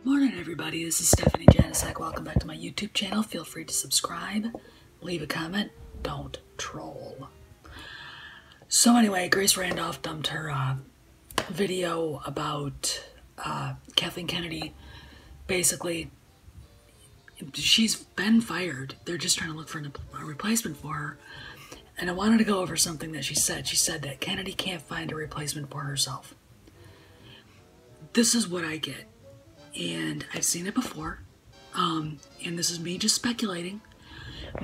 Morning everybody, this is Stephanie Janicek. Welcome back to my YouTube channel. Feel free to subscribe, leave a comment, don't troll. So anyway, Grace Randolph dumped her video about Kathleen Kennedy. Basically, she's been fired. They're just trying to look for a replacement for her. And I wanted to go over something that she said. She said that Kennedy can't find a replacement for herself. This is what I get. And I've seen it before, and this is me just speculating,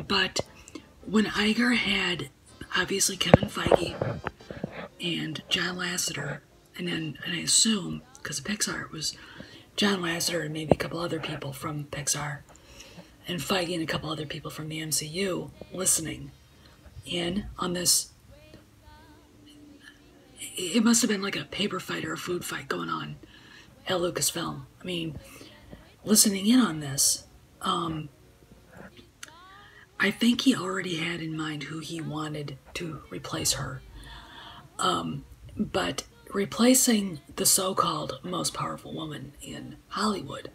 but when Iger had, obviously, Kevin Feige and John Lasseter, and I assume, because of Pixar, it was John Lasseter and maybe a couple other people from Pixar, and Feige and a couple other people from the MCU listening in on this. It must have been like a paper fight or a food fight going on at Lucasfilm. I mean, listening in on this, I think he already had in mind who he wanted to replace her. But replacing the so-called most powerful woman in Hollywood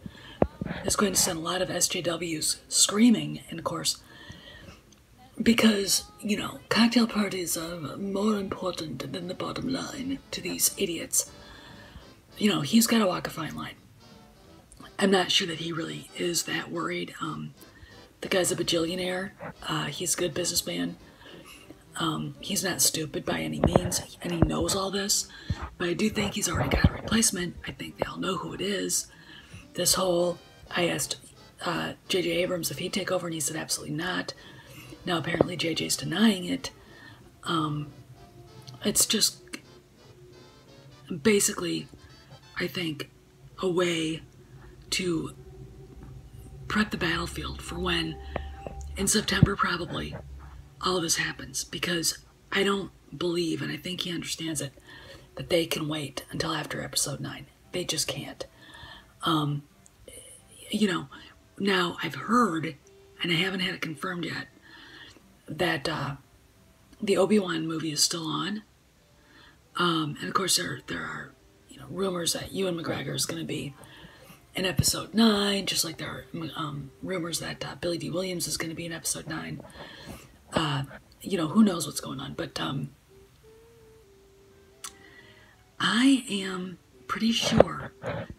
is going to send a lot of SJWs screaming, and of course, because, you know, cocktail parties are more important than the bottom line to these idiots. You know, he's got to walk a fine line. I'm not sure that he really is that worried. The guy's a bajillionaire. He's a good businessman. He's not stupid by any means, and he knows all this. But I do think he's already got a replacement. I think they all know who it is. This whole, I asked J.J. Abrams if he'd take over, and he said absolutely not. Now apparently J.J.'s denying it. It's just basically, I think, a way to prep the battlefield for when, in September probably, all of this happens. Because I don't believe, and I think he understands it, that they can wait until after episode 9. They just can't. You know, now I've heard, and I haven't had it confirmed yet, that the Obi-Wan movie is still on. And of course there are, you know, rumors that Ewan McGregor is going to be in episode 9, just like there are rumors that Billy D. Williams is going to be in episode 9. You know, who knows what's going on, but I am pretty sure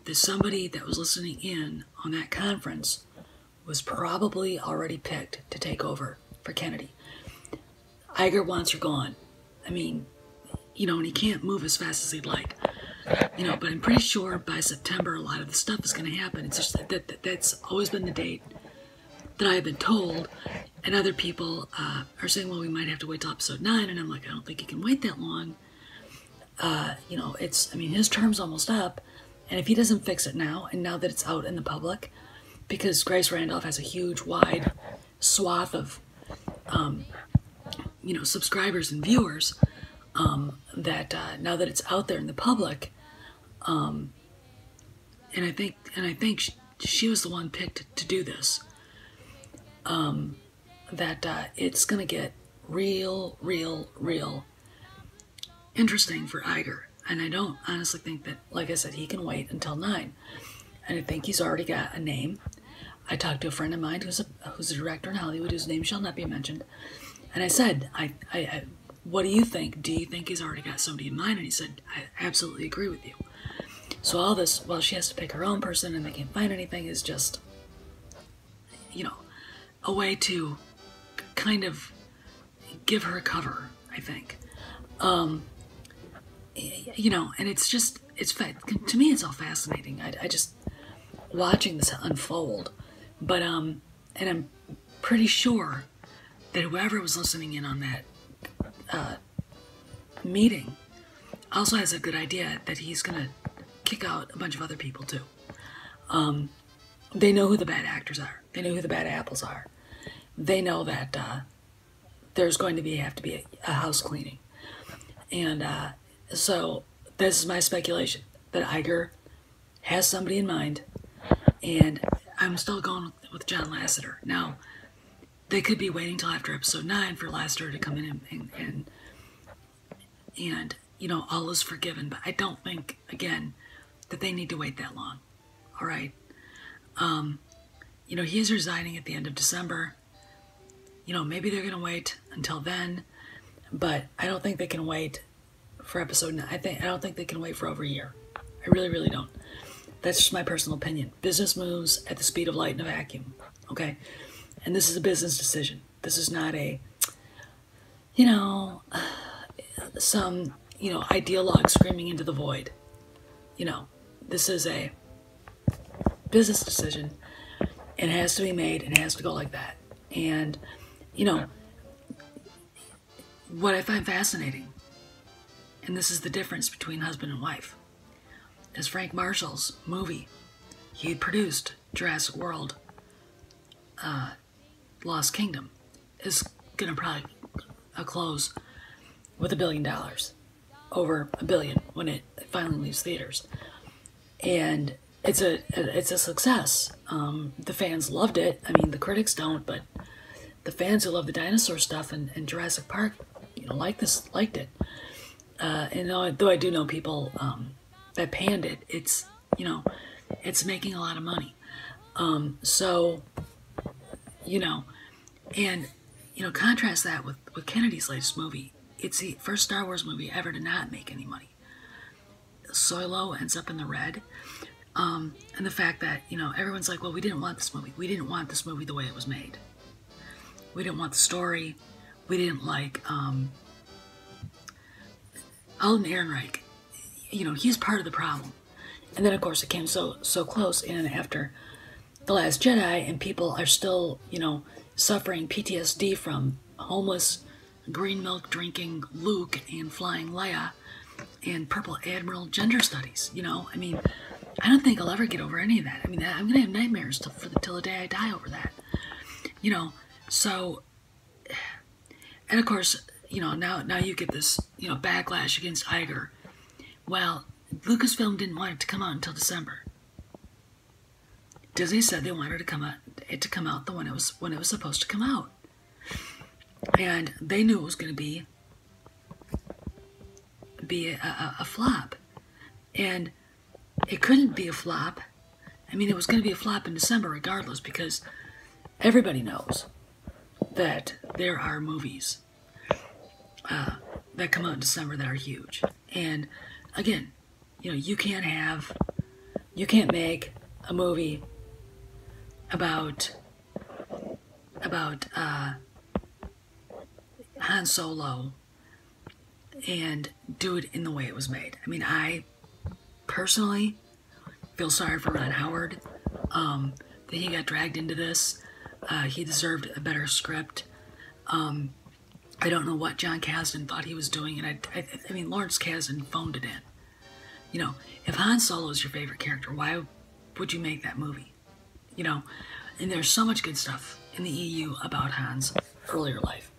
that somebody that was listening in on that conference was probably already picked to take over for Kennedy. Iger wants her gone. I mean, you know, and he can't move as fast as he'd like. You know, but I'm pretty sure by September a lot of the stuff is going to happen. It's just that's always been the date that I've been told. And other people are saying, well, we might have to wait till episode 9. And I'm like, I don't think you can wait that long. You know, I mean, his term's almost up. And if he doesn't fix it now, and now that it's out in the public, because Grace Randolph has a huge, wide swath of, you know, subscribers and viewers, that now that it's out there in the public, and I think she was the one picked to do this, that it's gonna get real interesting for Iger. And I don't honestly think that, like I said, he can wait until 9. And I think he's already got a name. I talked to a friend of mine who's a director in Hollywood, whose name shall not be mentioned, and I said, what do you think? Do you think he's already got somebody in mind? And he said, I absolutely agree with you. So all this, well, she has to pick her own person and they can't find anything, is just, you know, a way to kind of give her a cover, I think. You know, and it's just, to me, it's all fascinating. I just, watching this unfold. But, and I'm pretty sure that whoever was listening in on that meeting also has a good idea that he's going to kick out a bunch of other people too. They know who the bad actors are. They know who the bad apples are. They know that there's going to have to be a house cleaning. And so this is my speculation, that Iger has somebody in mind, and I'm still going with John Lasseter. Now, they could be waiting till after episode 9 for Lasseter to come in and you know, all is forgiven. But I don't think, again, that they need to wait that long. All right? You know, he is resigning at the end of December. You know, maybe they're going to wait until then, but I don't think they can wait for episode 9. I don't think they can wait for over a year. I really, really don't. That's just my personal opinion. Business moves at the speed of light in a vacuum, okay? And this is a business decision. This is not a, you know, some, you know, ideologue screaming into the void. You know, this is a business decision. It has to be made. It has to go like that. And, you know, what I find fascinating, and this is the difference between husband and wife, is Frank Marshall's movie. He had produced Jurassic World, Lost Kingdom, is going to probably close with $1 billion, over $1 billion when it finally leaves theaters, and it's a success. The fans loved it. I mean, the critics don't, but the fans who love the dinosaur stuff and Jurassic Park, you know, liked it. And though I do know people that panned it, it's, you know, it's making a lot of money. So, you know, and, you know, contrast that with Kennedy's latest movie. It's the first Star Wars movie ever to not make any money. Solo ends up in the red. And the fact that, you know, everyone's like, well, we didn't want this movie. We didn't want this movie the way it was made. We didn't want the story. We didn't like Alden Ehrenreich. You know, he's part of the problem. And then, of course, it came so close in after The Last Jedi, and people are still, you know, suffering PTSD from homeless, green milk drinking Luke and flying Leia and Purple Admiral gender studies. You know, I mean, I don't think I'll ever get over any of that. I mean, I'm going to have nightmares till the day I die over that. You know, so, and of course, you know, now you get this, you know, backlash against Iger. Well, Lucasfilm didn't want it to come out until December. Disney said they wanted it to come out when it was supposed to come out, and they knew it was going to be a flop, and it couldn't be a flop. I mean, it was going to be a flop in December regardless, because everybody knows that there are movies that come out in December that are huge. And again, you know, you can't make a movie about Han Solo and do it in the way it was made. I mean, I personally feel sorry for Ron Howard, that he got dragged into this. He deserved a better script. I don't know what John Kasdan thought he was doing, and I mean, Lawrence Kasdan phoned it in. You know, if Han Solo is your favorite character, why would you make that movie? You know, and there's so much good stuff in the EU about Han's earlier life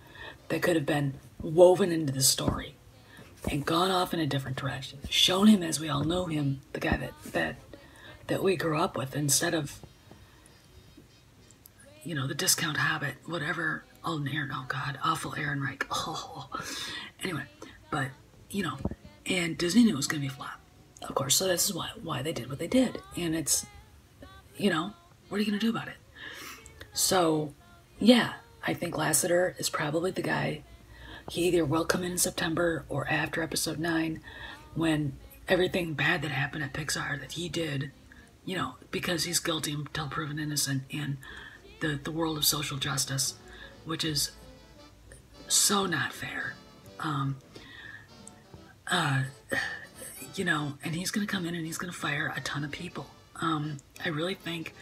that could have been woven into the story and gone off in a different direction, shown him as we all know him, the guy that we grew up with, instead of, you know, the discount Hobbit, whatever. Oh God, awful Ehrenreich. Oh, anyway, but, you know, and Disney knew it was going to be a flop, of course, so this is why they did what they did, and it's, you know, what are you going to do about it? So, yeah, I think Lasseter is probably the guy. He either will come in September or after episode 9, when everything bad that happened at Pixar that he did, you know, because he's guilty until proven innocent in the world of social justice, which is so not fair. You know, and he's going to come in and he's going to fire a ton of people. I really think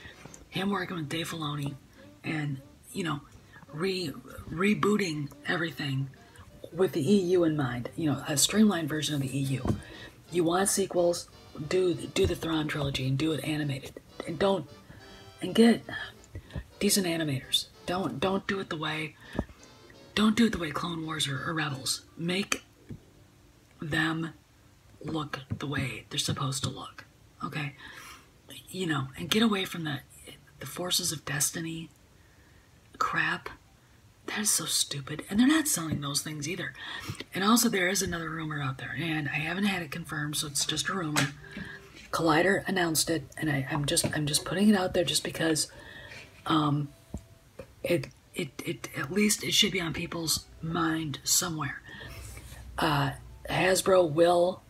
him working with Dave Filoni and, you know, rebooting everything with the EU in mind, you know, a streamlined version of the EU. You want sequels, do the Thrawn trilogy and do it animated, and get decent animators. Don't do it the way Clone Wars or Rebels. Make them look the way they're supposed to look, okay? You know, and get away from the forces of destiny crap. That is so stupid, and they're not selling those things either. And also, there is another rumor out there, and I haven't had it confirmed, so it's just a rumor, Collider announced it, and I'm just putting it out there just because it at least it should be on people's mind somewhere. Hasbro will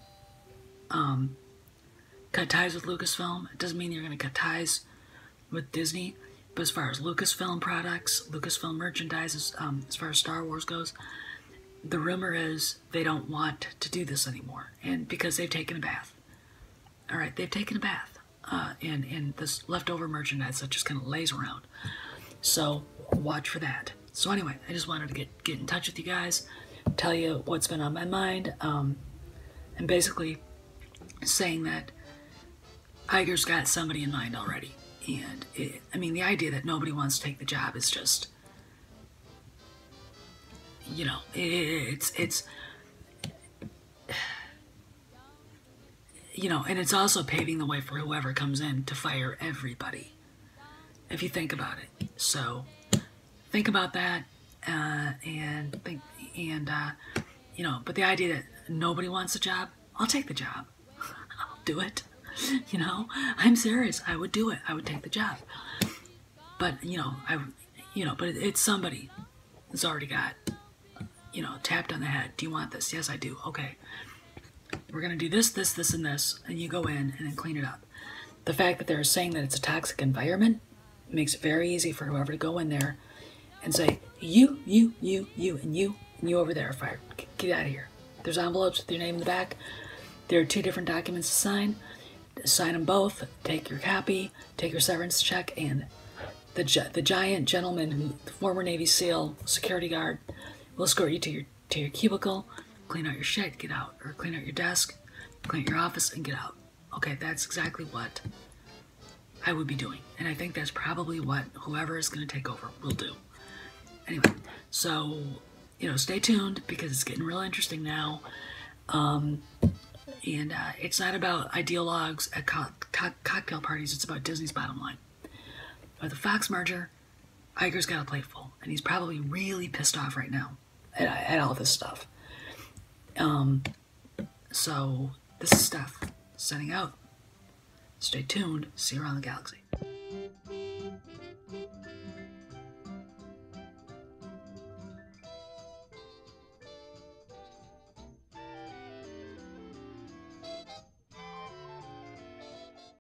cut ties with Lucasfilm. It doesn't mean you're going to cut ties with Disney, but as far as Lucasfilm products, Lucasfilm merchandise, as far as Star Wars goes, the rumor is they don't want to do this anymore, and because they've taken a bath. All right, they've taken a bath in this leftover merchandise that just kind of lays around. So watch for that. So anyway, I just wanted to get in touch with you guys, tell you what's been on my mind, and basically saying that Iger's got somebody in mind already. And I mean, the idea that nobody wants to take the job is just, you know, it's you know, and it's also paving the way for whoever comes in to fire everybody, if you think about it. So think about that, and think, and you know, but the idea that nobody wants a job, I'll take the job. I'll do it. You know, I'm serious. I would do it. I would take the job. But but it's somebody who's already got, you know, tapped on the head. Do you want this? Yes, I do. Okay. We're going to do this, this, this, and this, and you go in and then clean it up. The fact that they're saying that it's a toxic environment makes it very easy for whoever to go in there and say, you, and you over there are fired. Get out of here. There's envelopes with your name in the back. There are 2 different documents to sign. Sign them both. Take your copy. Take your severance check, and the giant gentleman, the former Navy SEAL security guard, will escort you to your cubicle. Clean out your shit, get out. Or clean out your desk, clean out your office, and get out. Okay, that's exactly what I would be doing. And I think that's probably what whoever is going to take over will do. Anyway, so, you know, stay tuned because it's getting real interesting now. And it's not about ideologues at cocktail parties. It's about Disney's bottom line. With the Fox merger, Iger's got a plate full. And he's probably really pissed off right now at all this stuff. So this is Steph, signing out. Stay tuned. See you around the galaxy.